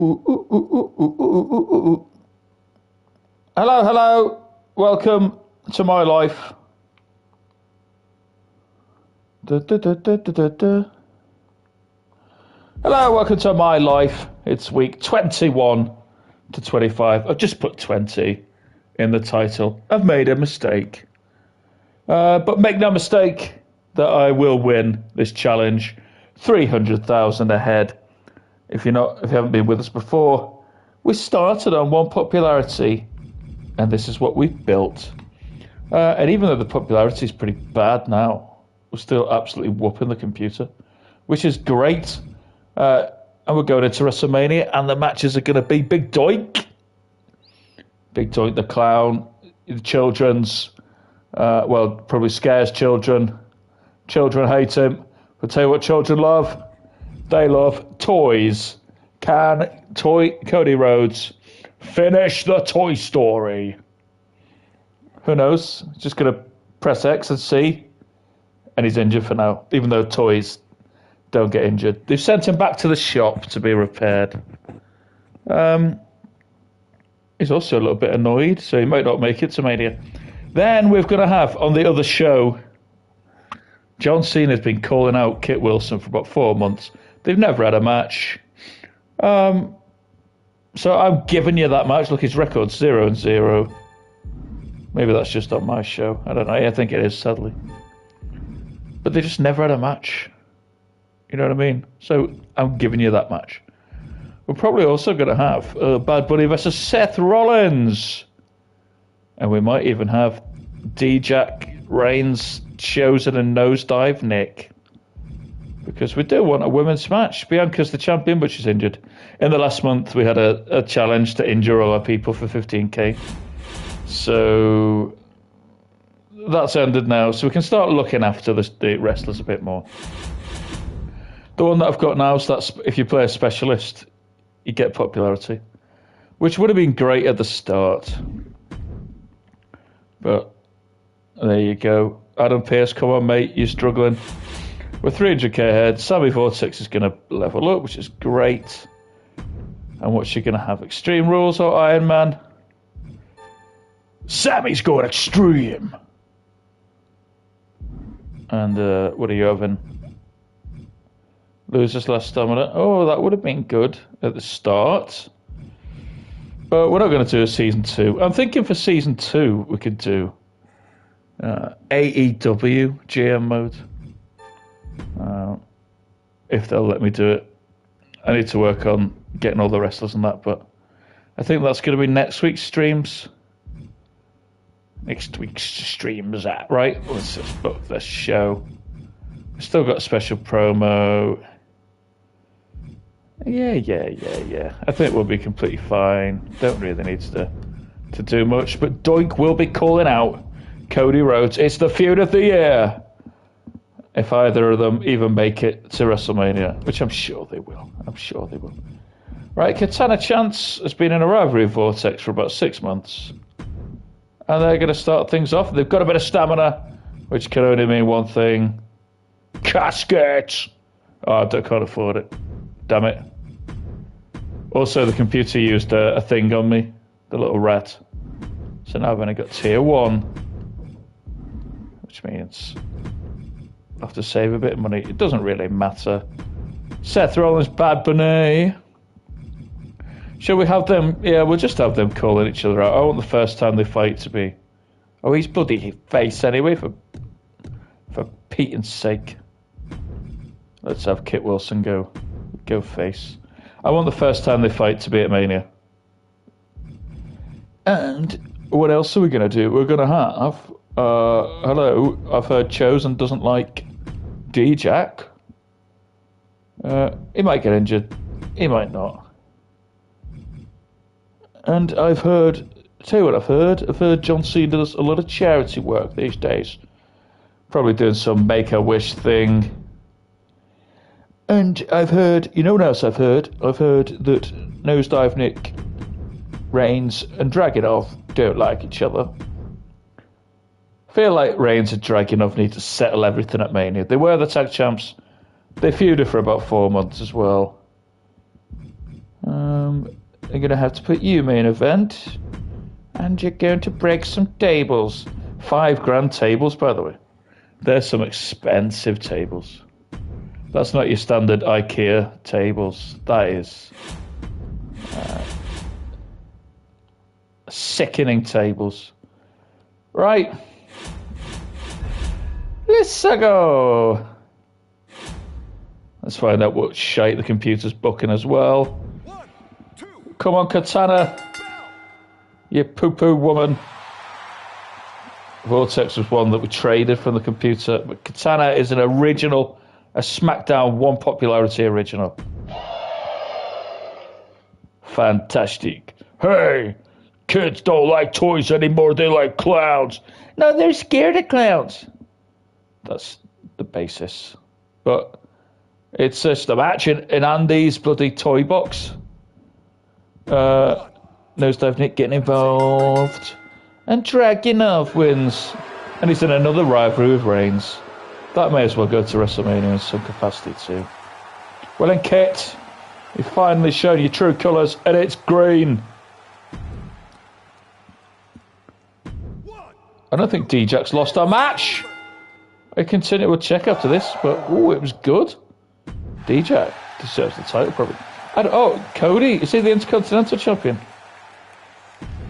Ooh, ooh, ooh, ooh, ooh, ooh, ooh, ooh. Hello, hello. Welcome to my life. Da, da, da, da, da, da, da. Hello, welcome to my life. It's week 21 to 25. I've just put 20 in the title. I've made a mistake. But make no mistake that I will win this challenge. 300,000 ahead. If you haven't been with us before, we started on one popularity, and this is what we've built. And even though the popularity is pretty bad now, we're still absolutely whooping the computer, which is great. And we're going into WrestleMania, and the matches are going to be Big Doink, Big Doink the Clown, the children's. Well, probably scares children. Children hate him. I'll tell you what children love. They love toys. Can Cody Rhodes finish the Toy Story? Who knows? Just going to press X and see. And he's injured for now, even though toys don't get injured. They've sent him back to the shop to be repaired. He's also a little bit annoyed, so he might not make it to Mania. Then we're going to have, on the other show, John Cena's been calling out Kit Wilson for about 4 months. They've never had a match. So I'm giving you that match. Look, his record's 0-0. Maybe that's just on my show. I don't know. I think it is, sadly. But they just never had a match. You know what I mean? So I'm giving you that match. We're probably also going to have Bad Bunny versus Seth Rollins. And we might even have D-Jack, Reigns, Chosen and Nosedive Nick. Because we do want a women's match. Bianca's the champion, but she's injured. In the last month, we had a challenge to injure all our people for 15k. So that's ended now. So we can start looking after the wrestlers a bit more. The one that I've got now is that if you play a specialist, you get popularity. Which would have been great at the start. But there you go. Adam Pearce, come on, mate. You're struggling. We're 300k ahead. Sammy Vortex is going to level up, which is great. And what's she going to have? Extreme Rules or Iron Man? Sammy's going extreme. And what are you having? Loses less stamina. Oh, that would have been good at the start. But we're not going to do a season 2. I'm thinking for season 2 we could do AEW GM mode. If they'll let me do it. I need to work on getting all the wrestlers and that, but I think that's going to be next week's streams. Next week's streams, right? Let's just book this show. We've still got a special promo. Yeah. I think we'll be completely fine. Don't really need to do much. But Doink will be calling out Cody Rhodes. It's the feud of the year. If either of them even make it to WrestleMania, which I'm sure they will. Right, Katana Chance has been in a rivalry with Vortex for about 6 months. And they're going to start things off. They've got a bit of stamina, which can only mean one thing. Casket! Oh, I can't afford it. Damn it. Also, the computer used a thing on me. The little rat. So now I've only got tier 1. Which means I'll have to save a bit of money. It doesn't really matter. Seth Rollins, Bad Bunny. Shall we have them? Yeah, we'll just have them calling each other out. I want the first time they fight to be... Oh, he's bloody face anyway, for Pete's sake. Let's have Kit Wilson go face. I want the first time they fight to be at Mania. And what else are we going to do? We're going to have... hello, I've heard Chosen doesn't like D-Jack. He might get injured. He might not. And I've heard... Tell you what I've heard. I've heard John Cena does a lot of charity work these days. Probably doing some Make-A-Wish thing. And I've heard... You know what else I've heard? I've heard that Nosedive Nick, Reigns and Dragunov don't like each other. I feel like Reigns and Dragunov need to settle everything at Mania. They were the tag champs. They feuded for about 4 months as well. I'm going to have to put you main event. And you're going to break some tables. $5,000 tables, by the way. There's some expensive tables. That's not your standard IKEA tables. That is sickening tables. Right. Let's go. Let's find out what shite the computer's booking as well. 1, 2, Come on, Katana. You poo-poo woman. Vortex was one that we traded from the computer, but Katana is an original, a SmackDown 1 popularity original. Fantastic. Hey, kids don't like toys anymore, they like clowns. No, they're scared of clowns. That's the basis. But it's just a match in Andy's bloody toy box. Nosedive Nick getting involved. And Dragunov wins. And he's in another rivalry with Reigns. That may as well go to WrestleMania in some capacity too. Well then, Kit, you've finally shown your true colours, and it's green. I don't think D-Jack's lost our match. I continue to check after this, but it was good. D-Jack deserves the title probably. And Cody, is he the Intercontinental Champion?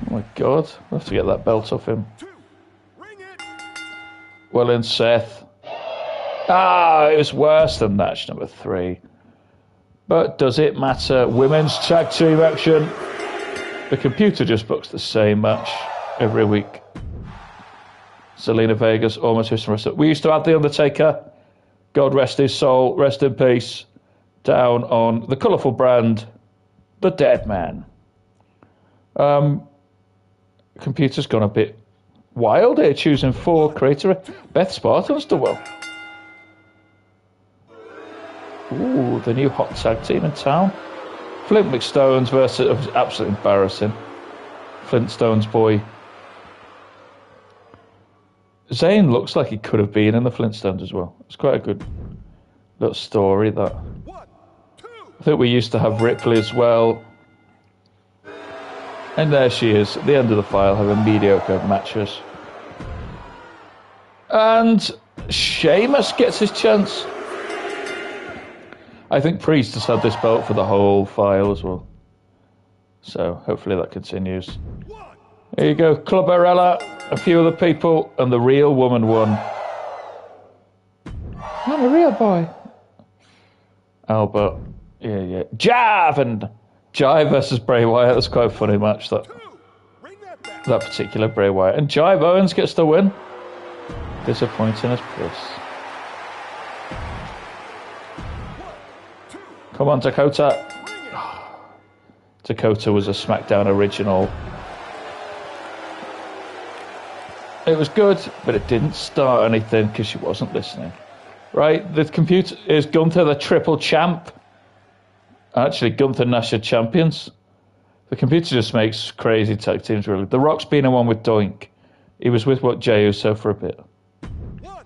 Oh my God, I'll have to get that belt off him. Well then, Seth. It was worse than match number 3. But does it matter? Women's tag team action. The computer just books the same match every week. Zelina Vega's almost history wrestler. We used to have The Undertaker. God rest his soul, rest in peace. Down on the colourful brand, The Dead Man. Computer's gone a bit wild here, choosing 4 creator. Beth Spartan's done well. Ooh, the new hot tag team in town. Flint McStones versus... It was absolutely embarrassing. Flintstones boy. Zayn looks like he could have been in the Flintstones as well. It's quite a good little story, that. 1, 2. I think we used to have Ripley as well. And there she is, at the end of the file, having mediocre matches. And Sheamus gets his chance. I think Priest has had this belt for the whole file as well. So hopefully that continues. There you go, Clubberella, a few other people, and the real woman won. I'm a real boy. Albert, yeah. Jive versus Bray Wyatt. That's quite a funny match, that particular Bray Wyatt. And Jive Owens gets the win. Disappointing as piss. Come on, Dakota. Dakota was a SmackDown original. It was good, but it didn't start anything because she wasn't listening. Right, the computer is Gunther the triple champ. Actually, Gunther Nash are champions. The computer just makes crazy tag teams, really. The Rock's been in one with Doink. He was with, Jey Uso for a bit.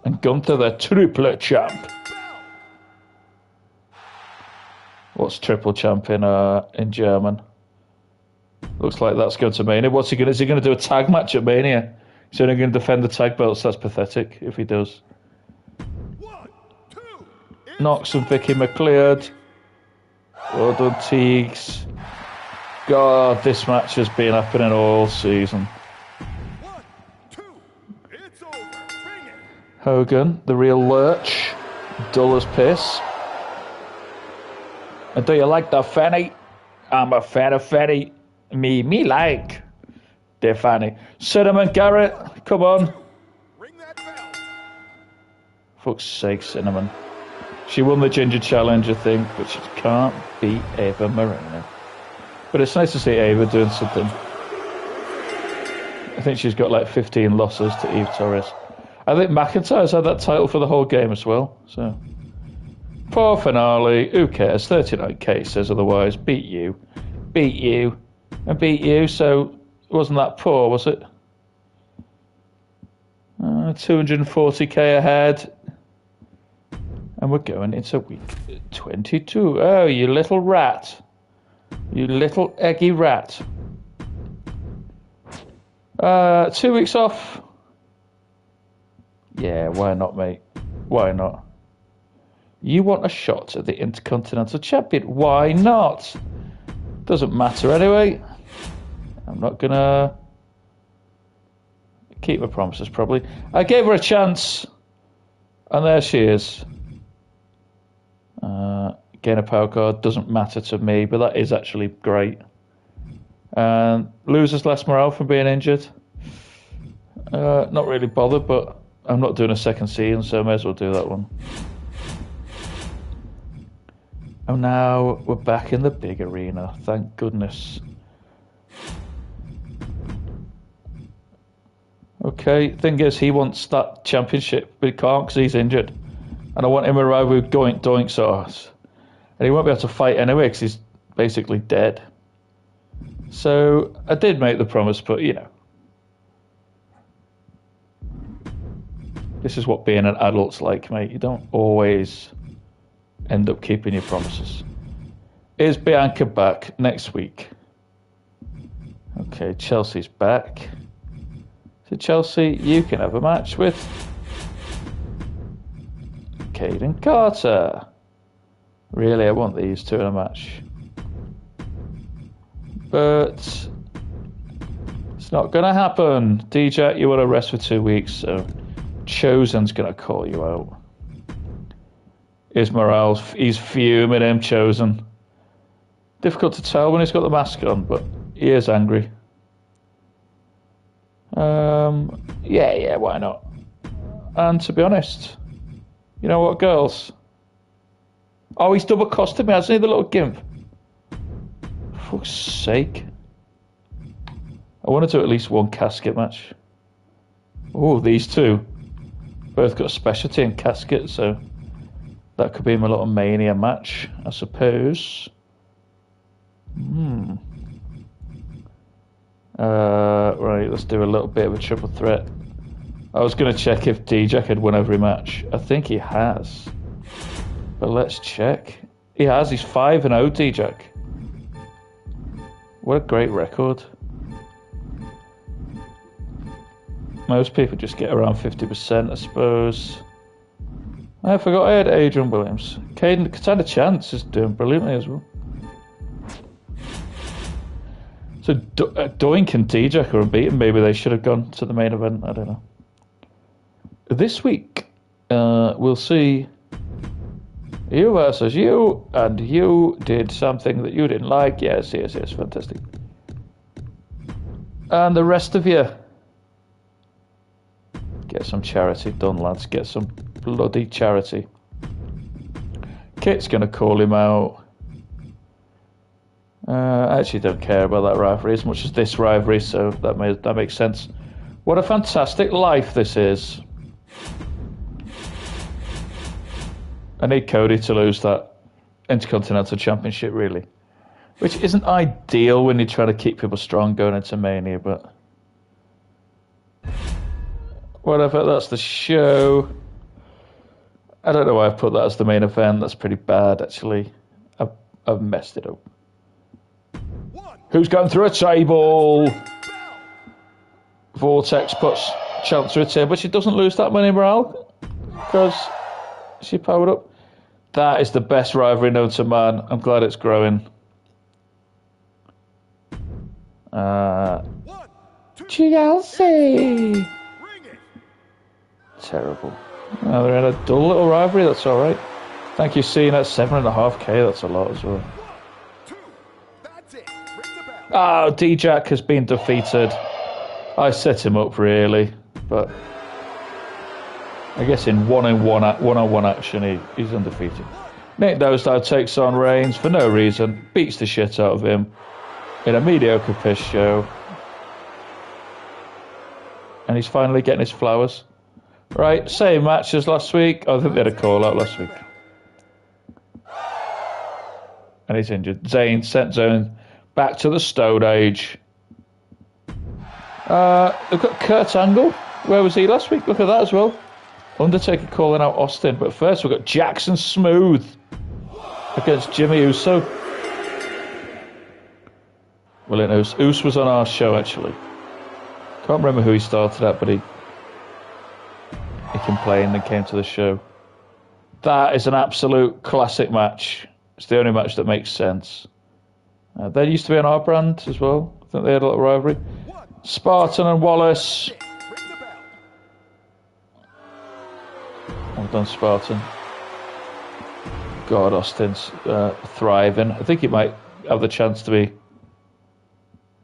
And Gunther the triple champ. What's triple champ in German? Looks like that's going to Mania. What's he going to... Is he going to do a tag match at Mania? He's only going to defend the tag belts. That's pathetic if he does. 1, 2. Knox and Vicky McLeod. Well done, Teagues. God, this match has been happening all season. 1, 2. It's over. Bring it. Hogan, the real lurch. Dull as piss. And do you like the fanny? I'm a fan of fanny. Me like the fanny. Cinnamon Garrett, come on. Ring that bell. Fuck's sake, Cinnamon. She won the Ginger Challenge, I think, but she can't beat Ava Moreno. But it's nice to see Ava doing something. I think she's got like 15 losses to Eve Torres. I think McIntyre's had that title for the whole game as well. So, poor finale. Who cares? 39k says otherwise. Beat you, and beat you. So it wasn't that poor, was it? 240k ahead. And we're going into week 22. Oh, you little rat. You little eggy rat. 2 weeks off. Yeah, why not, mate? Why not? You want a shot at the Intercontinental Champion? Why not? Doesn't matter anyway. I'm not gonna keep my promises, probably. I gave her a chance, and there she is. Gain a power card, doesn't matter to me, but that is actually great. And loses less morale from being injured. Not really bothered, but I'm not doing a second season, so I may as well do that one. Oh, now we're back in the big arena, thank goodness. Okay, thing is, he wants that championship, but he can't because he's injured. And I want him to arrive with Doink Sauce. And he won't be able to fight anyway because he's basically dead. So I did make the promise, but you know. This is what being an adult's like, mate. You don't always end up keeping your promises. Is Bianca back next week? Okay, Chelsea's back. So Chelsea, you can have a match with Caden Carter. Really, I want these two in a match. But it's not going to happen. DJ, you want to rest for 2 weeks, so Chosen's going to call you out. Is Morales, he's fuming him, Chosen. Difficult to tell when he's got the mask on, but he is angry. Yeah, why not? And to be honest, you know what, girls? Oh, he's double costed me, hasn't he, the little gimp? For fuck's sake. I want to do at least one casket match. Oh, these two. Both got a specialty in casket, so that could be my little Mania match, I suppose. Right, let's do a little bit of a triple threat. I was going to check if D-Jack had won every match. I think he has. But let's check. He has. He's 5-0, D-Jack. What a great record. Most people just get around 50%, I suppose. I forgot I had Adrian Williams. Caden Chance is doing brilliantly as well. So Doink and D-Jack are unbeaten. Maybe they should have gone to the main event. I don't know. This week, we'll see you versus you, and you did something that you didn't like. Yes, fantastic. And the rest of you, get some charity done, lads. Get some bloody charity. Kit's going to call him out. I actually don't care about that rivalry as much as this rivalry, so that makes sense. What a fantastic life this is. I need Cody to lose that Intercontinental Championship, really. Which isn't ideal when you're trying to keep people strong going into Mania, but whatever, that's the show. I don't know why I've put that as the main event. That's pretty bad, actually. I've messed it up. Who's going through a table? Vortex puts Chance through a table, but she doesn't lose that many morale because she powered up. That is the best rivalry known to man. I'm glad it's growing. Chelsea. Terrible. Well, they're in a dull little rivalry. That's all right. Thank you, Cena. 7.5k. That's a lot as well. Oh, D-Jack has been defeated. I set him up, really, but I guess in one-on-one action, he's undefeated. Nick Nosedive takes on Reigns for no reason, beats the shit out of him in a mediocre piss show, and he's finally getting his flowers. Right, same match as last week. I think they had a call-out last week. And he's injured. Zayn sent Zayn back to the Stone Age. They've got Kurt Angle. Where was he last week? Look at that as well. Undertaker calling out Austin. But first we've got Jackson Smooth against Jimmy Uso. William Oos. Oos was on our show, actually. Can't remember who he started at, but he complained and came to the show. That is an absolute classic match. It's the only match that makes sense. They used to be on our brand as well. I think they had a little rivalry. Spartan and Wallace. Well done, Spartan. God, Austin's thriving. I think he might have the chance to be...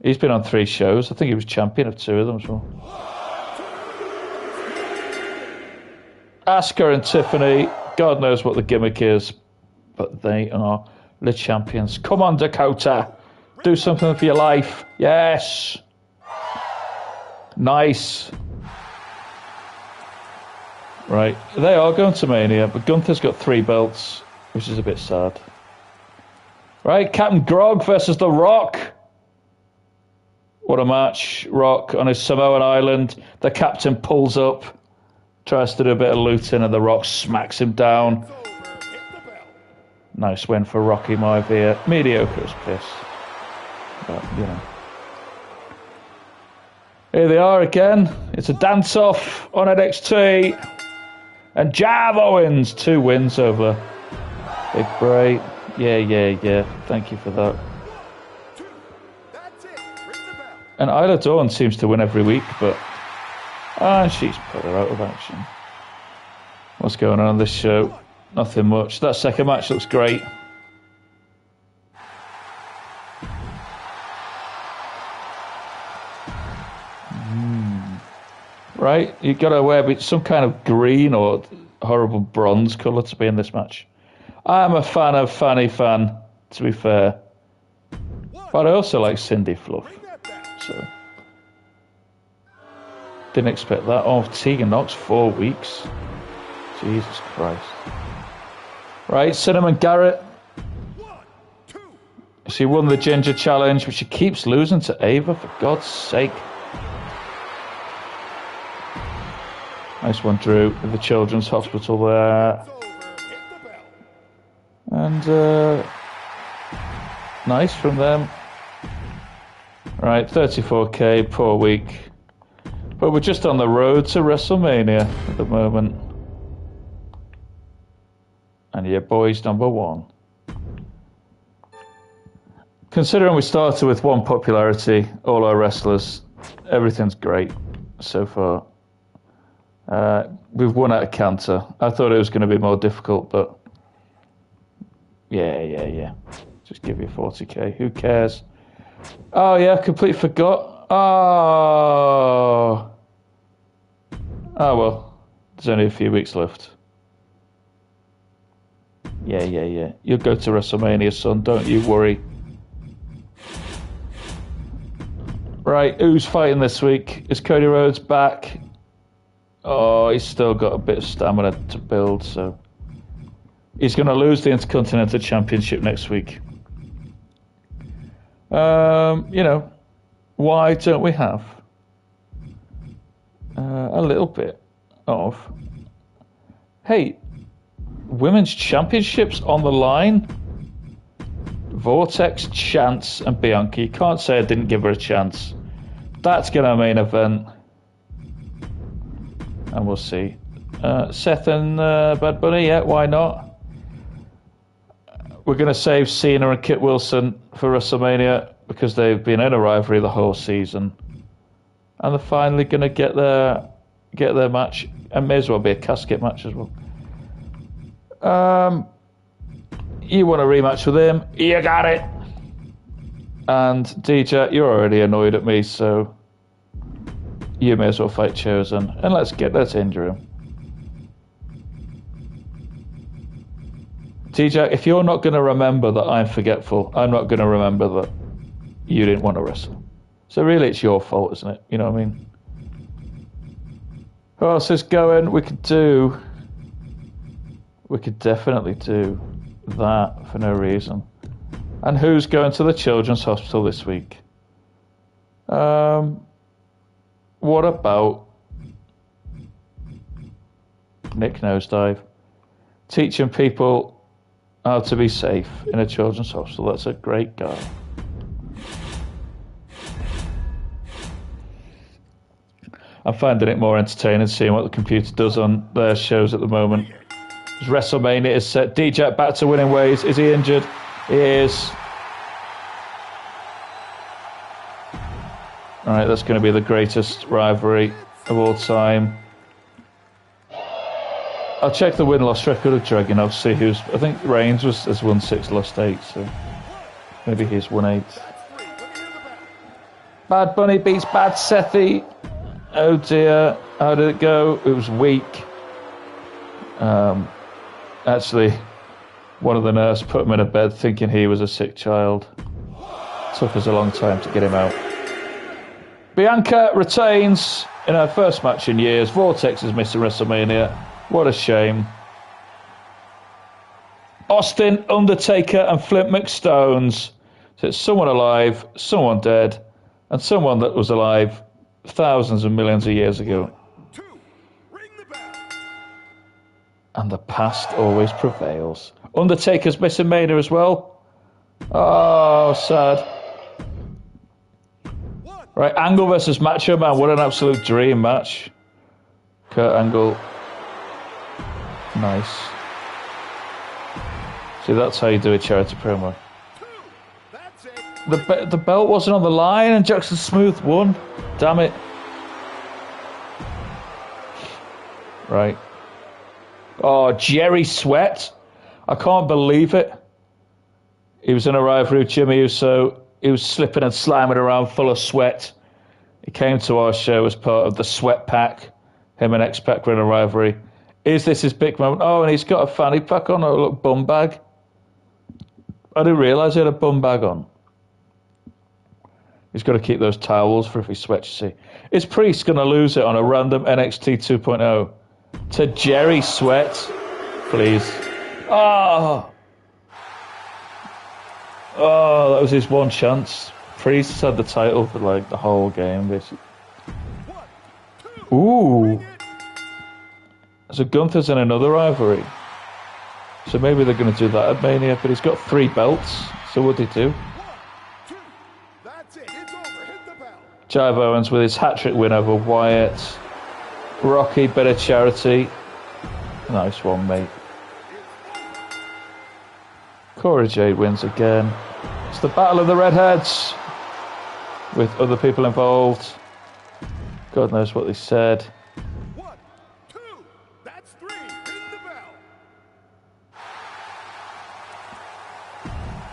He's been on 3 shows. I think he was champion of 2 of them as well. Asuka and Tiffany. God knows what the gimmick is, but they are the champions. Come on, Dakota. Do something for your life. Yes. Nice. Right. They are going to Mania, but Gunther's got 3 belts, which is a bit sad. Right. Captain Grog versus The Rock. What a match. Rock on his Samoan island. The captain pulls up, tries to do a bit of looting, and The Rock smacks him down. Nice win for Rocky Maivia. Mediocre as piss. But, you know. Here they are again. It's a dance-off on NXT. And Java wins. 2 wins over Big Bray. Yeah. Thank you for that. And Isla Dawn seems to win every week, but... she's put her out of action. What's going on this show? Nothing much. That second match looks great. Right, you've got to wear some kind of green or horrible bronze colour to be in this match. I'm a fan of Fanny Fan, to be fair. But I also like Cindy Fluff. So didn't expect that. Oh, Tegan Knox, 4 weeks. Jesus Christ. Right, Cinnamon Garrett. She won the Ginger Challenge, but she keeps losing to Ava, for God's sake. Nice one, Drew, with the Children's Hospital there. And nice from them. Right, 34k per week. But we're just on the road to WrestleMania at the moment. And your boy's number 1. Considering we started with 1 popularity, all our wrestlers, everything's great so far. We've won out of canter. I thought it was going to be more difficult, but yeah. Just give you 40k. Who cares? Oh yeah, I completely forgot. Oh well. There's only a few weeks left. Yeah. You'll go to WrestleMania, son. Don't you worry. Right, who's fighting this week? Is Cody Rhodes back? Oh, he's still got a bit of stamina to build, so he's going to lose the Intercontinental Championship next week. You know, why don't we have a little bit of, hey, women's championships on the line? Vortex, Chance, and Bianca. You can't say I didn't give her a chance. That's going to main event. And we'll see. Seth and Bad Bunny, yeah, why not? We're going to save Cena and Kit Wilson for WrestleMania because they've been in a rivalry the whole season. And they're finally going to get their match. And may as well be a casket match as well. You want a rematch with him? You got it! And DJ, you're already annoyed at me, so you may as well fight Chosen. And let's injure him. TJ, if you're not going to remember that I'm forgetful, I'm not going to remember that you didn't want to wrestle. So really it's your fault, isn't it? You know what I mean? Who else is going? We could definitely do that for no reason. And who's going to the Children's Hospital this week? What about Nick Nosedive? Teaching people how to be safe in a children's hospital. That's a great guy. I'm finding it more entertaining seeing what the computer does on their shows at the moment. WrestleMania is set. D-Jack back to winning ways. Is he injured? He is. Alright, that's going to be the greatest rivalry of all time. I'll check the win-loss record of Dragunov, see who's... I think Reigns has won 6, lost 8, so maybe he's won 8. Bad Bunny beats Bad Sethi. Oh dear, how did it go? It was weak. Actually, one of the nurses put him in a bed thinking he was a sick child. Took us a long time to get him out. Bianca retains in her first match in years. Vortex is missing WrestleMania. What a shame. Austin, Undertaker, and Flint McStones. So it's someone alive, someone dead, and someone that was alive thousands and millions of years ago. And the past always prevails. Undertaker's missing Mania as well. Oh, sad. Right, Angle versus Macho Man. What an absolute dream match. Kurt Angle. Nice. See, that's how you do a charity promo. The belt wasn't on the line and Jackson Smooth won. Damn it. Right. Oh, Jerry Sweat. I can't believe it. He was in a rivalry with Jimmy Uso. He was slipping and slamming around full of sweat. He came to our show as part of the Sweat Pack. Him and X-Pac were in a rivalry. Is this his big moment? Oh, and he's got a fanny pack on, a little bum bag. I didn't realise he had a bum bag on. He's got to keep those towels for if he sweats, you see. Is Priest going to lose it on a random NXT 2.0 to Jerry Sweat? Please. Oh, that was his one chance. Priest had the title for like the whole game, basically. Ooh. So Gunther's in another rivalry. So maybe they're going to do that at Mania, but he's got 3 belts. So what'd he do? Jive Owens with his hat-trick win over Wyatt. Rocky, bit of charity. Nice one, mate. Cora Jade wins again. It's the Battle of the Redheads. With other people involved. God knows what they said. 1, 2, that's 3. Ring the bell.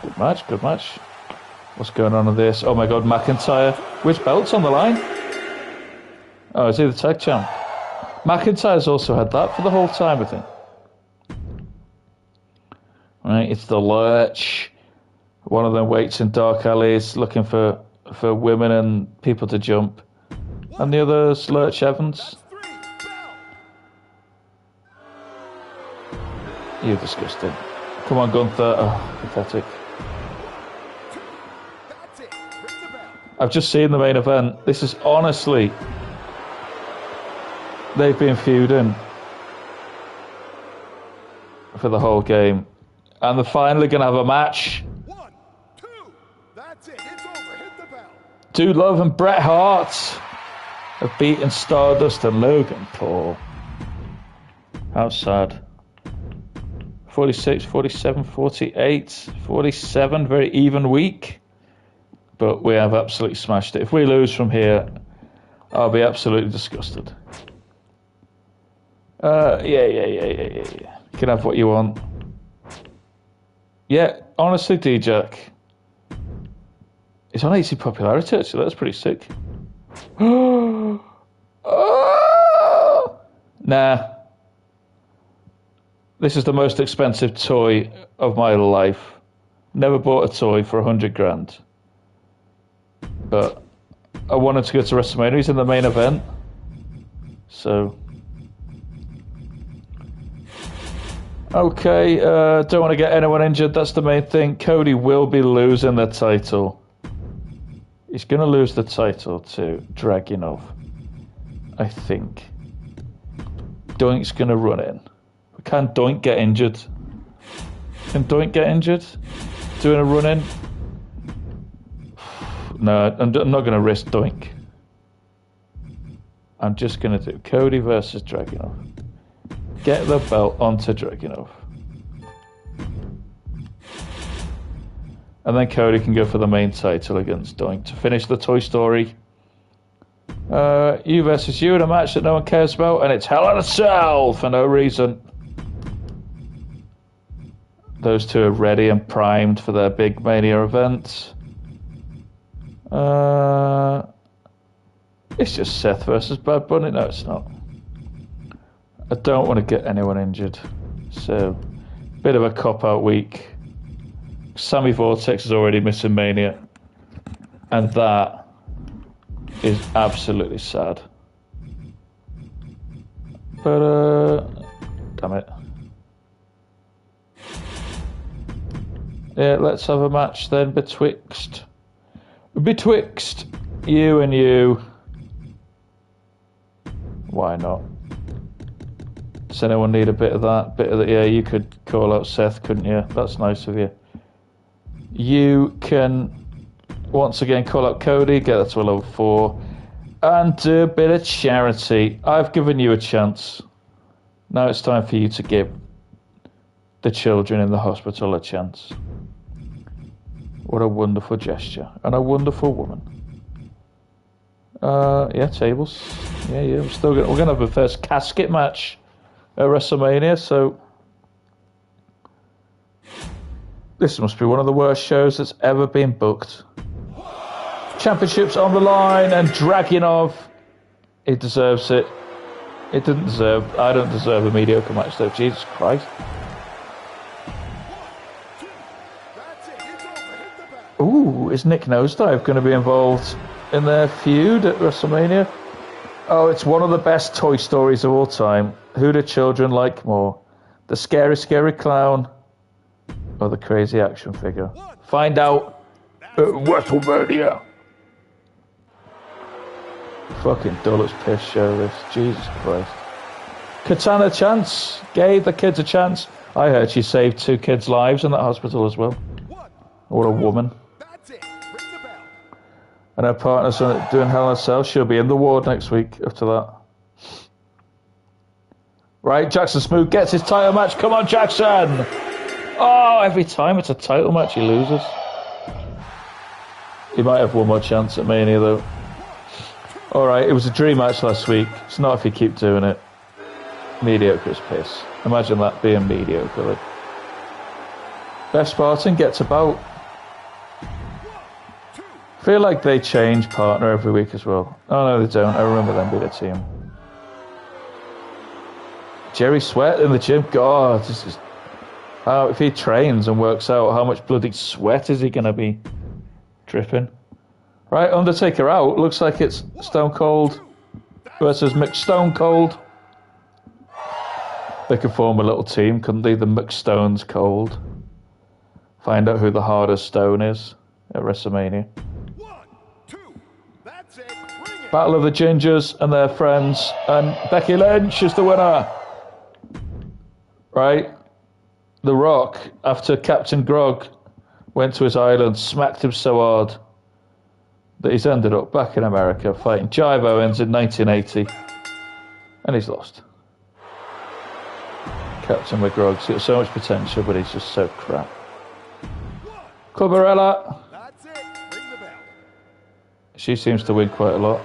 Good match, good match. What's going on with this? Oh my God, McIntyre. Which belt's on the line? Oh, is he the tag champ? McIntyre's also had that for the whole time, I think. Right, it's the Lurch. One of them waits in dark alleys looking for women and people to jump. And the other's Lurch Evans. You're disgusting. Come on, Gunther. Oh, pathetic. I've just seen the main event. This is honestly... They've been feuding for the whole game. And they're finally going to have a match. 1, 2, that's it. It's over. Hit the bell. Dude Love and Bret Hart have beaten Stardust and Logan Paul. How sad. 46, 47, 48, 47. Very even week. But we have absolutely smashed it. If we lose from here, I'll be absolutely disgusted. Yeah. You can have what you want. Yeah, honestly, D-Jack. It's on 80 popularity, actually. That's pretty sick. Oh! Nah. This is the most expensive toy of my life. Never bought a toy for 100 grand. But I wanted to go to WrestleMania. He's in the main event. So... Okay, don't want to get anyone injured. That's the main thing. Cody will be losing the title. He's going to lose the title to Dragunov, I think. Doink's going to run in. Can Doink get injured? Can Doink get injured? Doing a run in? No, I'm not going to risk Doink. I'm just going to do Cody versus Dragunov. Get the belt onto Dragunov. And then Cody can go for the main title against Doink to finish the Toy Story. You versus you in a match that no one cares about, and it's Hell in a Cell for no reason. Those two are ready and primed for their big Mania event. It's just Seth versus Bad Bunny. No, it's not. I don't want to get anyone injured. So, bit of a cop-out week. Sammy Vortex is already missing Mania. And that is absolutely sad. But, damn it. Yeah, let's have a match then betwixt you and you. Why not? Does anyone need a bit of that? Yeah, you could call out Seth, couldn't you? That's nice of you. You can once again call out Cody, get that to a level 4, and do a bit of charity. I've given you a chance. Now it's time for you to give the children in the hospital a chance. What a wonderful gesture. And a wonderful woman. Yeah, tables. Yeah, we're gonna have a first casket match at WrestleMania, so this must be one of the worst shows that's ever been booked. Championships on the line, and Dragunov, he deserves it. I don't deserve a mediocre match though, Jesus Christ. Ooh, is Nick Nosedive going to be involved in their feud at WrestleMania? Oh, it's one of the best Toy Stories of all time. Who do children like more? The scary, scary clown or the crazy action figure? Find out at WrestleMania. Fucking dull as piss show this. Jesus Christ. Katana Chance gave the kids a chance. I heard she saved 2 kids' lives in that hospital as well. What a woman. And her partner's doing Hell in a Cell. She'll be in the ward next week after that. Right, Jackson Smooth gets his title match. Come on, Jackson! Oh, every time it's a title match, he loses. He might have one more chance at Mania, though. Alright, it was a dream match last week. It's not if you keep doing it. Mediocre as piss. Imagine that being mediocre. Like. Beth Spartan gets about. Feel like they change partner every week as well. Oh no, they don't. I remember them being a team. Jerry Sweat in the gym. God, this is. If he trains and works out, how much bloody sweat is he going to be dripping? Right, Undertaker out. Looks like it's Stone Cold versus McStone Cold. They could form a little team, couldn't they? The McStones Cold. Find out who the hardest stone is at WrestleMania. 1, 2, that's it. Bring it. Battle of the Gingers and their friends, and Becky Lynch is the winner. Right? The Rock, after Captain Grog went to his island, smacked him so hard that he's ended up back in America fighting Jive Owens in 1980, and he's lost. Captain McGrog's got so much potential, but he's just so crap. Cobarella. That's it. Ring the bell. She seems to win quite a lot.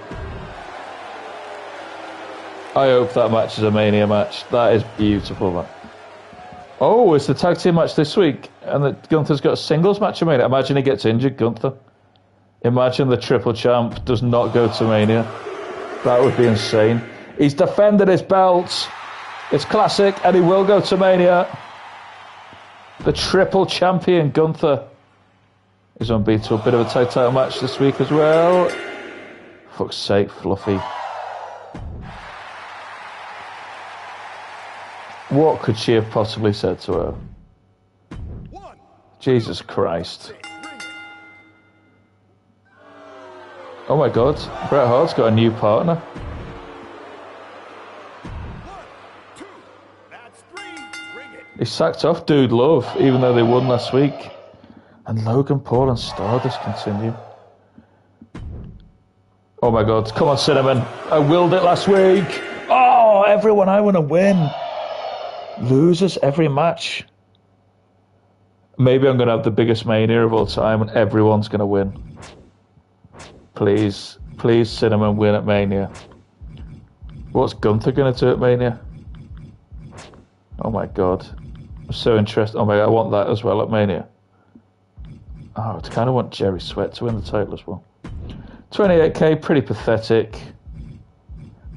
I hope that match is a Mania match. That is beautiful, man. Oh, it's the tag team match this week, and that Gunther's got a singles match at Mania. Imagine he gets injured, Gunther. Imagine the triple champ does not go to Mania. That would be insane. He's defended his belts. It's classic, and he will go to Mania. The triple champion Gunther is unbeatable. Bit of a tag title match this week as well. Fuck's sake, Fluffy. What could she have possibly said to her? Jesus Christ. Oh my God, Bret Hart's got a new partner. 1, 2, that's 3. Ring it. He sacked off Dude Love, even though they won last week. And Logan Paul and Stardust continue. Oh my God. Come on, Cinnamon. I willed it last week. Oh, everyone, I want to win. Losers every match. Maybe I'm going to have the biggest mania of all time and everyone's going to win. Please, please, Cinnamon, win at Mania. What's Gunther going to do at Mania? Oh my God. I'm so interested. Oh my God, I want that as well at Mania. Oh, I kind of want Jerry Sweat to win the title as well. 28k, pretty pathetic.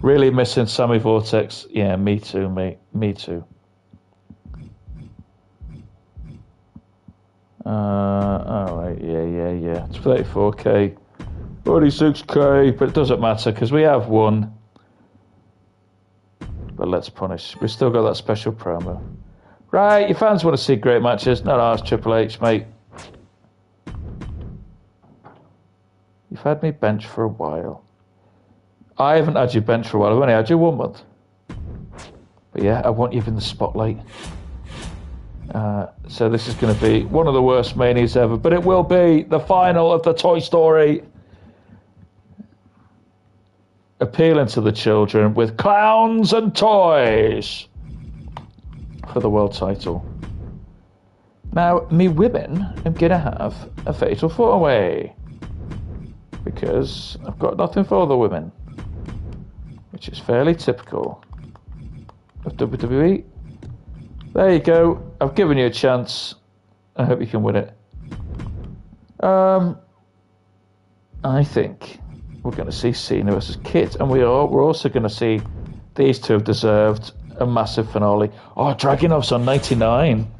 Really missing Sammy Vortex. Yeah, me too, mate. Me too. Alright, yeah. It's 34k. 46k, but it doesn't matter because we have won. But let's punish. We've still got that special promo. Right, your fans want to see great matches. Not ours, Triple H, mate. You've had me bench for a while. I haven't had you bench for a while. I've only had you 1 month. But yeah, I want you in the spotlight. So this is going to be one of the worst manias ever. But it will be the final of the Toy Story. Appealing to the children with clowns and toys for the world title. Now, me women, I'm going to have a fatal 4-way. Because I've got nothing for the women. Which is fairly typical of WWE. There you go. I've given you a chance. I hope you can win it. I think we're going to see Cena versus Kit. And we're also going to see these two have deserved a massive finale. Oh, Dragunov's on 99.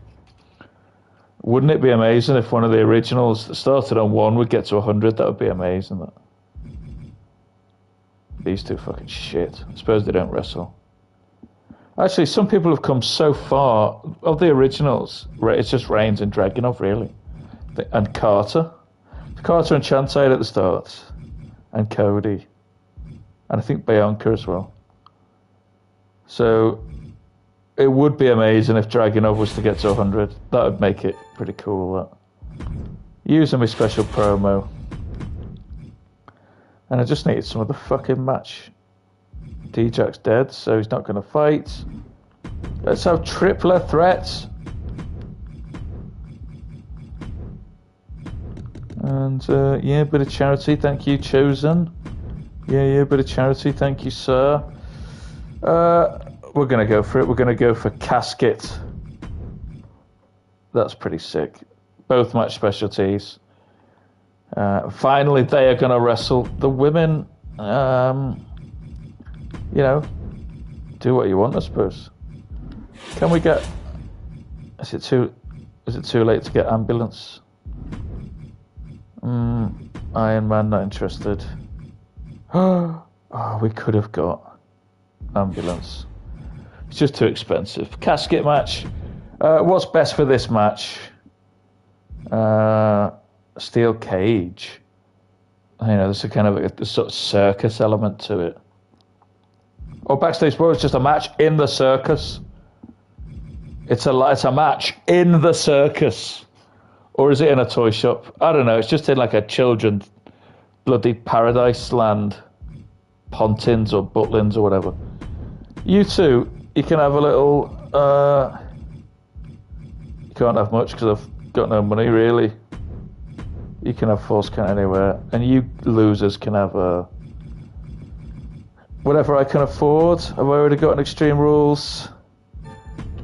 Wouldn't it be amazing if one of the originals that started on 1 would get to 100? That would be amazing. That. These two fucking shit. I suppose they don't wrestle. Actually, some people have come so far of the originals. It's just Reigns and Dragunov, really. And Carter. Carter and Chantay at the start. And Cody. And I think Bianca as well. So it would be amazing if Dragunov was to get to 100. That would make it pretty cool. That. Using my special promo. And I just needed some of the fucking match. D-Jack's dead, so he's not going to fight. Let's have tripler threats. And, yeah, bit of charity. Thank you, Chosen. Yeah, bit of charity. Thank you, sir. We're going to go for it. We're going to go for Casket. That's pretty sick. Both match specialties. Finally, they are going to wrestle. The women, you know, do what you want, I suppose. Can we get... Is it too late to get ambulance? Iron Man, not interested. Oh, we could have got ambulance. It's just too expensive. Casket match. What's best for this match? Steel cage. You know, there's a kind of a sort of circus element to it. Or backstage brawl is just a match in the circus. It's a match in the circus. Or is it in a toy shop? I don't know. It's just in like a children's bloody paradise land. Pontins or Butlins or whatever. You two, you can have a little... you can't have much because I've got no money, really. You can have Force Count anywhere. And you losers can have whatever I can afford. Have I already got an Extreme Rules?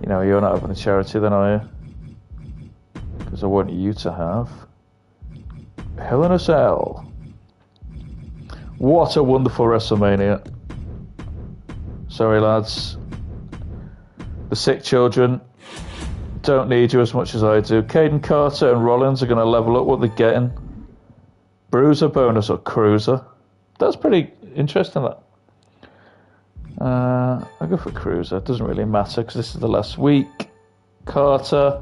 You know, you're not having a charity then, are you? Because I want you to have Hell in a Cell. What a wonderful WrestleMania. Sorry, lads. The sick children don't need you as much as I do. Caden Carter and Rollins are going to level up what they're getting. Bruiser bonus or Cruiser. That's pretty interesting, that. I'll go for Cruiser. It doesn't really matter because this is the last week. Carter.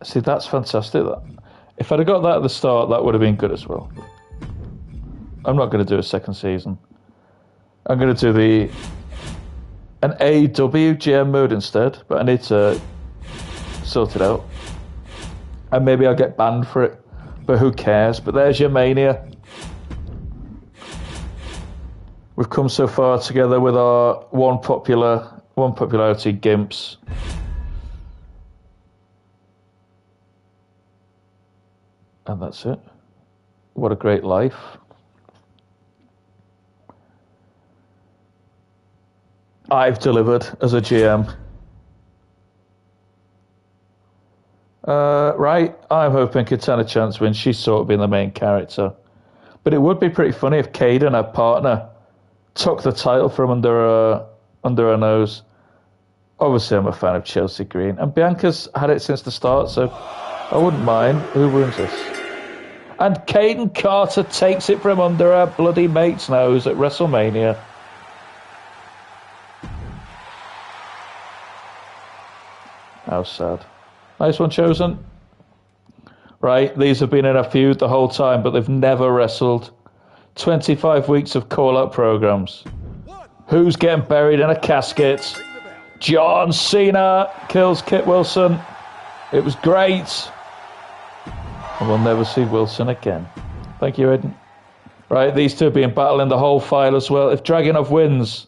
See, that's fantastic. That. If I'd have got that at the start, that would have been good as well. I'm not going to do a second season. I'm going to do an AEW GM mode instead, but I need to sort it out. And maybe I'll get banned for it, but who cares? But there's your Mania. We've come so far together with our one popularity gimps. And that's it. What a great life. I've delivered as a GM. Right, I'm hoping Katana Chance wins. She's sort of been the main character. But it would be pretty funny if Caden, her partner, took the title from under her nose. Obviously, I'm a fan of Chelsea Green. And Bianca's had it since the start, so I wouldn't mind. Who wins this? And Caden Carter takes it from under her bloody mate's nose at WrestleMania. How sad. Nice one, Chosen. Right, these have been in a feud the whole time, but they've never wrestled. 25 weeks of call-out programs. Who's getting buried in a casket? John Cena kills Kit Wilson. It was great. And we'll never see Wilson again. Thank you, Aiden. Right, these two have been battling the whole file as well. If Dragunov wins,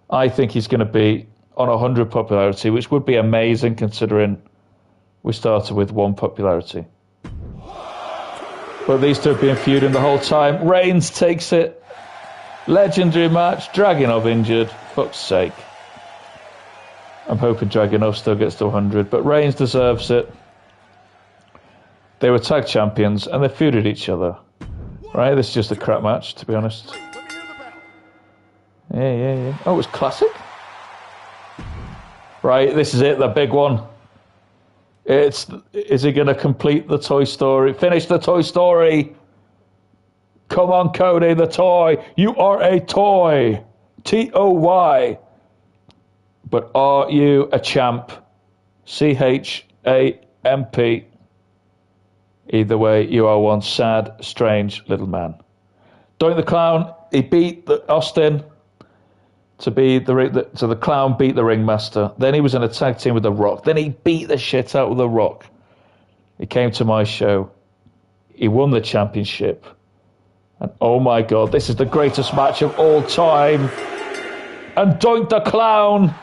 I think he's going to be on 100 popularity, which would be amazing considering we started with 1 popularity. But these two have been feuding the whole time. Reigns takes it. Legendary match. Dragunov injured. Fuck's sake. I'm hoping Dragunov still gets to 100, but Reigns deserves it. They were tag champions and they feuded each other. Right, this is just a crap match, to be honest. Yeah. Oh, it was classic? Right, this is it, the big one. Is he going to complete the Toy Story? Finish the Toy Story. Come on, Cody, the toy. You are a toy. T-O-Y. But are you a champ? C-H-A-M-P. Either way, you are one sad, strange little man. Doink the Clown, he beat Austin so the Clown beat the Ringmaster. Then he was in a tag team with The Rock. Then he beat the shit out of The Rock. He came to my show. He won the championship. And oh my God, this is the greatest match of all time. And Doink the Clown.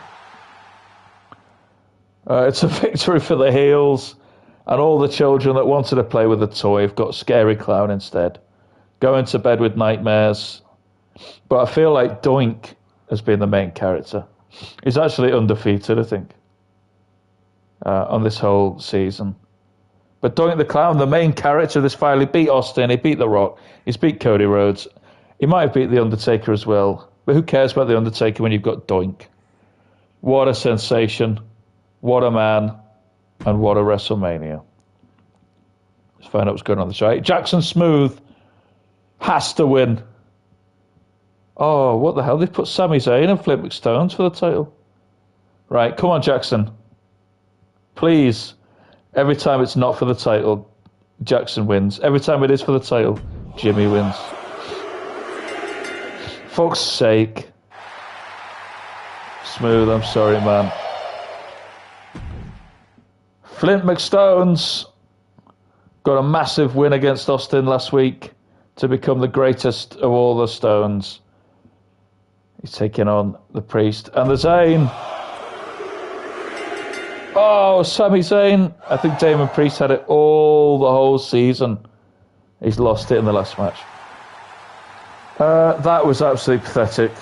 It's a victory for the heels. And all the children that wanted to play with a toy have got Scary Clown instead. Going to bed with nightmares. But I feel like Doink has been the main character. He's actually undefeated, I think, on this whole season. But Doink the Clown, the main character of this file, he beat Austin, he beat The Rock, he's beat Cody Rhodes. He might have beat The Undertaker as well. But who cares about The Undertaker when you've got Doink? What a sensation. What a man. And what a WrestleMania. Let's find out what's going on this right. Jackson Smooth has to win. Oh, what the hell? They put Sami Zayn and Flip McStones for the title. Right, come on, Jackson. Please. Every time it's not for the title, Jackson wins. Every time it is for the title, Jimmy wins. Fuck's sake. Smooth, I'm sorry, man. Flint McStones got a massive win against Austin last week to become the greatest of all the Stones. He's taking on the Priest and the Zayn. Oh, Sami Zayn. I think Damon Priest had it all the whole season. He's lost it in the last match. That was absolutely pathetic.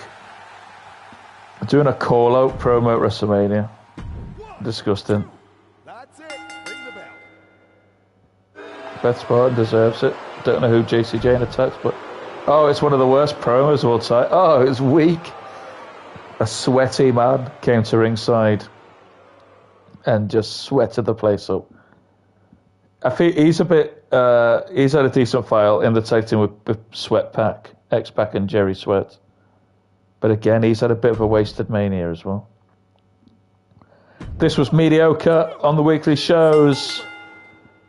Doing a call-out promo at WrestleMania. Disgusting. Beth Spartan deserves it. Don't know who JC Jane attacks, but oh, it's one of the worst promos of all time. Oh, it's weak. A sweaty man came to ringside and just sweated the place up. I think he's a bit. He's had a decent file in the tag team with Sweat Pack, X-Pac, and Jerry Sweat. But again, he's had a bit of a wasted Mania as well. This was mediocre on the weekly shows.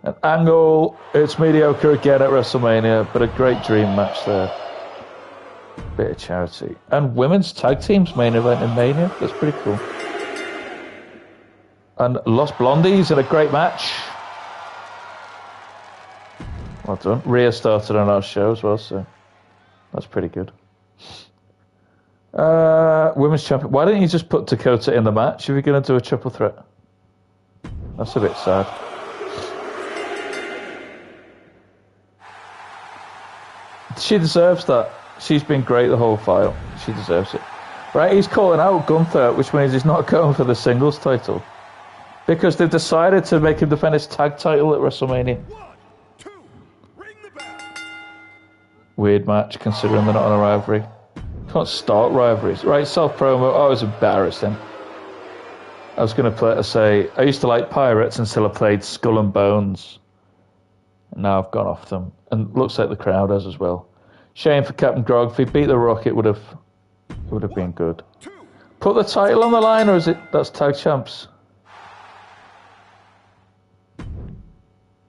An Angle, it's mediocre again at WrestleMania, but a great dream match there. Bit of charity. And women's tag teams main event in Mania. That's pretty cool. And Los Blondies in a great match. Well done. Rhea started on our show as well, so that's pretty good. Women's champion. Why didn't you just put Dakota in the match if you're going to do a triple threat? That's a bit sad. She deserves that. She's been great the whole file. She deserves it. Right, he's calling out Gunther, which means he's not going for the singles title. Because they've decided to make him defend his tag title at WrestleMania. 1, 2, ring the bell. Weird match, considering they're not on a rivalry. Can't start rivalries. Right, self-promo. I was embarrassing. I was going to say, I used to like Pirates until I played Skull and Bones. And now I've gone off them. And looks like the crowd has as well. Shame for Captain Grog. If he beat The Rock, it would have been good. Put the title on the line, or is it that's tag champs?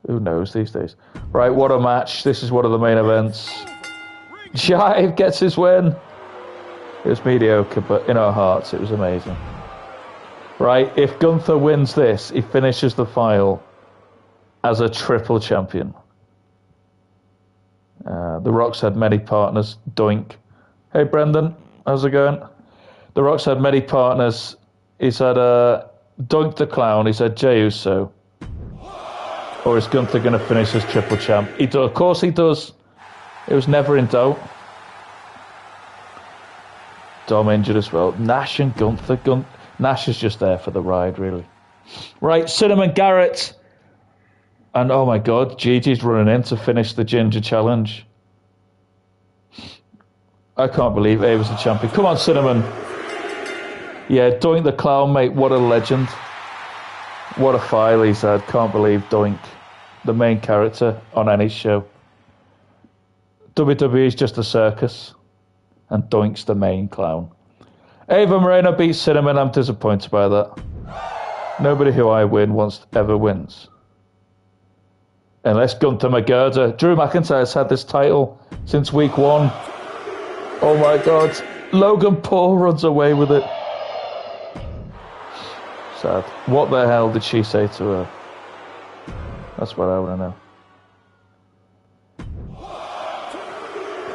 Who knows these days? Right, what a match. This is one of the main events. Jive gets his win. It was mediocre, but in our hearts, it was amazing. Right, if Gunther wins this, he finishes the file as a triple champion. The Rock's had many partners. Doink. Hey, Brendan, how's it going? The Rock's had many partners. He's had Doink the Clown. He's had Jey Uso. Or is Gunther going to finish as triple champ? Of course he does. It was never in doubt. Dom injured as well. Nash and Gunther. Nash is just there for the ride, really. Right, Cinnamon Garrett. And oh my God, Gigi's running in to finish the Ginger Challenge. I can't believe Ava's the champion. Come on, Cinnamon. Yeah, Doink the Clown, mate. What a legend. What a file he's had. Can't believe Doink, the main character on any show. WWE is just a circus. And Doink's the main clown. Ava Moreno beats Cinnamon. I'm disappointed by that. Nobody who I win ever wins. Unless Gunther McGirder. Drew McIntyre's had this title since week 1. Oh my God. Logan Paul runs away with it. Sad. What the hell did she say to her? That's what I want to know.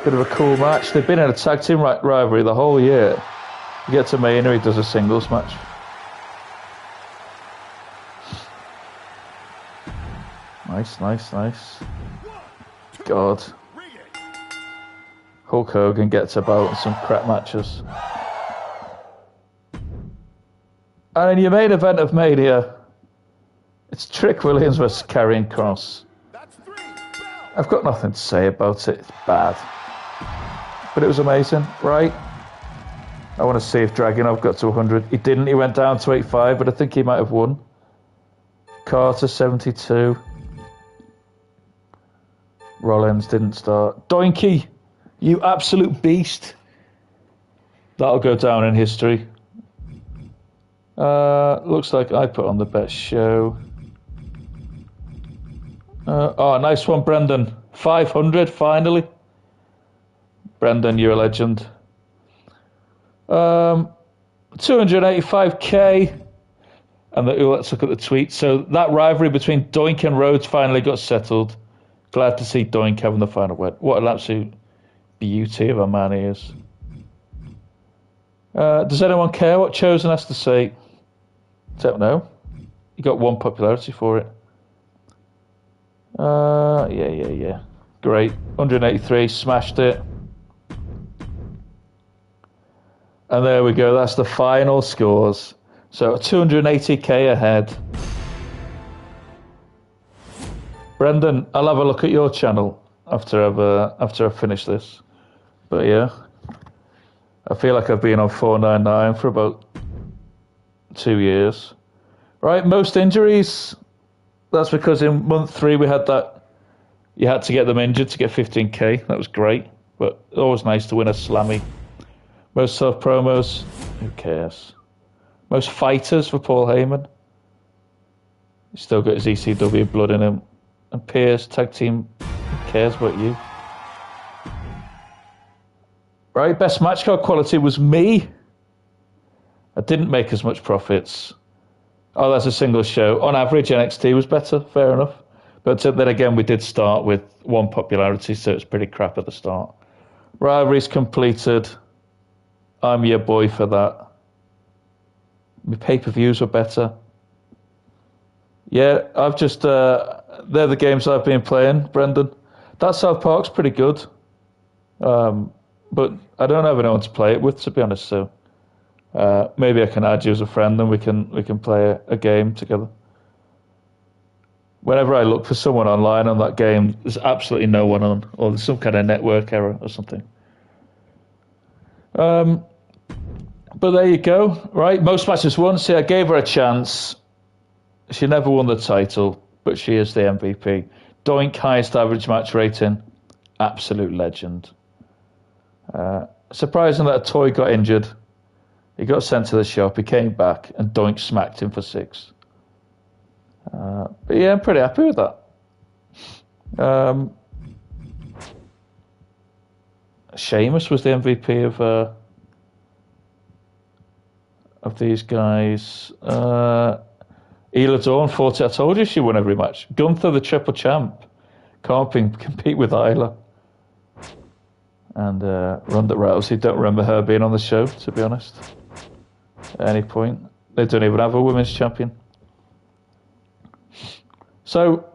Bit of a cool match. They've been in a tag team rivalry the whole year. You get to Mania, he does a singles match. Nice. God. Hulk Hogan gets about in some crap matches. And in your main event of Mania, it's Trick Williams versus Karrion Kross. I've got nothing to say about it. It's bad. But it was amazing, right? I want to see if Dragunov got to 100. He didn't. He went down to 85, but I think he might have won. Carter, 72. Rollins didn't start. Doinky, you absolute beast. That'll go down in history. Looks like I put on the best show. Oh, nice one, Brendan. 500, finally. Brendan, you're a legend. 285k. And let's look at the tweet. So that rivalry between Doink and Rhodes finally got settled. Glad to see Doink having the final word. What an absolute beauty of a man he is. Does anyone care what Chosen has to say? Don't know. He got 1 popularity for it. Yeah. Great. 183, smashed it. And there we go. That's the final scores. So 280k ahead. Brendan, I'll have a look at your channel after I finish this. But yeah, I feel like I've been on 499 for about 2 years. Right, most injuries. That's because in month 3 we had that. You had to get them injured to get 15k. That was great, but always nice to win a slammy. Most self promos. Who cares? Most fighters for Paul Heyman. He's still got his ECW blood in him. And Pierce, tag team. Who cares about you? Right, best match card quality was me. I didn't make as much profits. Oh, that's a single show. On average, NXT was better. Fair enough. But then again, we did start with 1 popularity, so it's pretty crap at the start. Rivalries completed. I'm your boy for that. My pay-per-views were better. Yeah, I've just they're the games I've been playing, Brendan. That South Park's pretty good, but I don't have anyone to play it with, to be honest. So maybe I can add you as a friend, and we can play a game together. Whenever I look for someone online on that game, there's absolutely no one on, or there's some kind of network error or something. But there you go, right? Most matches won. See, I gave her a chance. She never won the title, but she is the MVP. Doink, highest average match rating. Absolute legend. Surprising that a toy got injured. He got sent to the shop. He came back, and Doink smacked him for 6. But yeah, I'm pretty happy with that. Sheamus was the MVP of these guys. Ela Dawn fought it. I told you she won every match. Gunther, the triple champ, can't compete with Isla. And Ronda Rousey, don't remember her being on the show, to be honest. At any point. They don't even have a women's champion. So,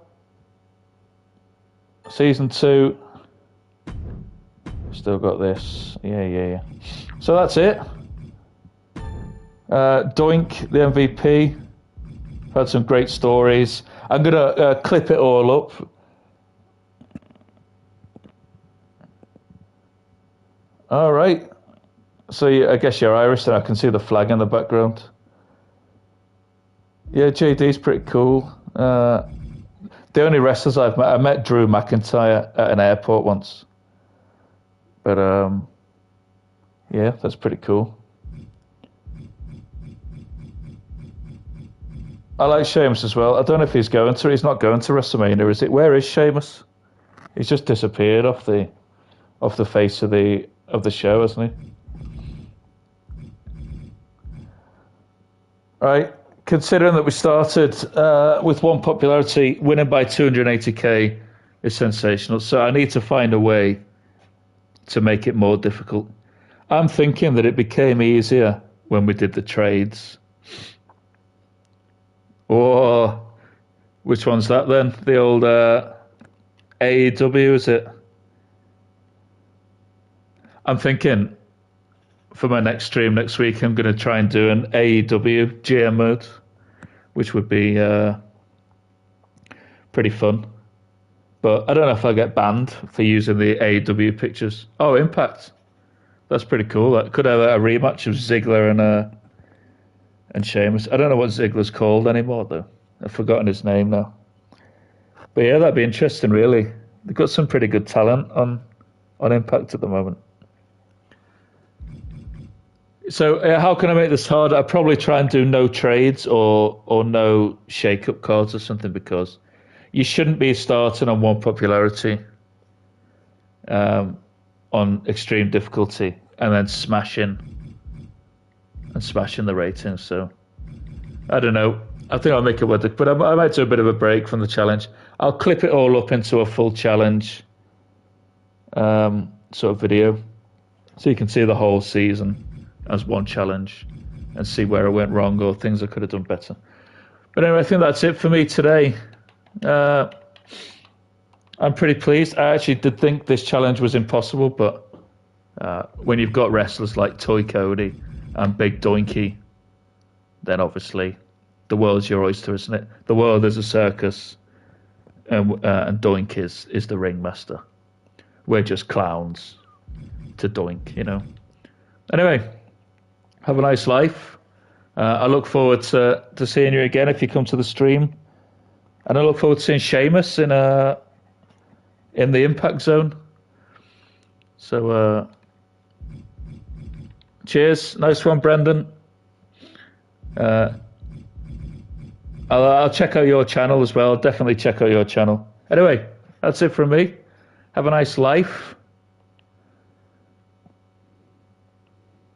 season 2. Still got this. Yeah. So that's it. Doink, the MVP. Had some great stories. I'm going to clip it all up. All right. So I guess you're Irish, and I can see the flag in the background. Yeah, JD's pretty cool. The only wrestlers I met Drew McIntyre at an airport once. But yeah, that's pretty cool. I like Sheamus as well. I don't know if he's going to. He's not going to WrestleMania, is it? Where is Sheamus? He's just disappeared off the face of the show, hasn't he? Right. Considering that we started with 1 popularity, winning by 280k is sensational. So I need to find a way to make it more difficult. I'm thinking that it became easier when we did the trades. Or which one's that then? The old AEW, is it? I'm thinking for my next stream next week, I'm going to try and do an AEW GM mode, which would be pretty fun. But I don't know if I'll get banned for using the AEW pictures. Oh, Impact. That's pretty cool. That could have a rematch of Ziggler and Sheamus. I don't know what Ziggler's called anymore, though. I've forgotten his name now. But yeah, that'd be interesting, really. They've got some pretty good talent on Impact at the moment. So how can I make this hard? I'd probably try and do no trades or no shake-up cards or something, because you shouldn't be starting on 1 popularity on extreme difficulty and then smashing the ratings. So I don't know. I think I'll make it worth it, but I might do a bit of a break from the challenge. I'll clip it all up into a full challenge sort of video, so you can see the whole season as one challenge and see where I went wrong or things I could have done better. But anyway, I think that's it for me today. I'm pretty pleased. I actually did think this challenge was impossible, but when you've got wrestlers like Toy Cody and Big Doinky, then obviously the world's your oyster, isn't it? The world is a circus, and Doink is the ringmaster. We're just clowns to Doink, you know. Anyway, have a nice life. I look forward to seeing you again if you come to the stream, and I look forward to seeing Sheamus in the Impact Zone. So, cheers. Nice one, Brendan. I'll check out your channel as well. Definitely check out your channel. Anyway, that's it from me. Have a nice life.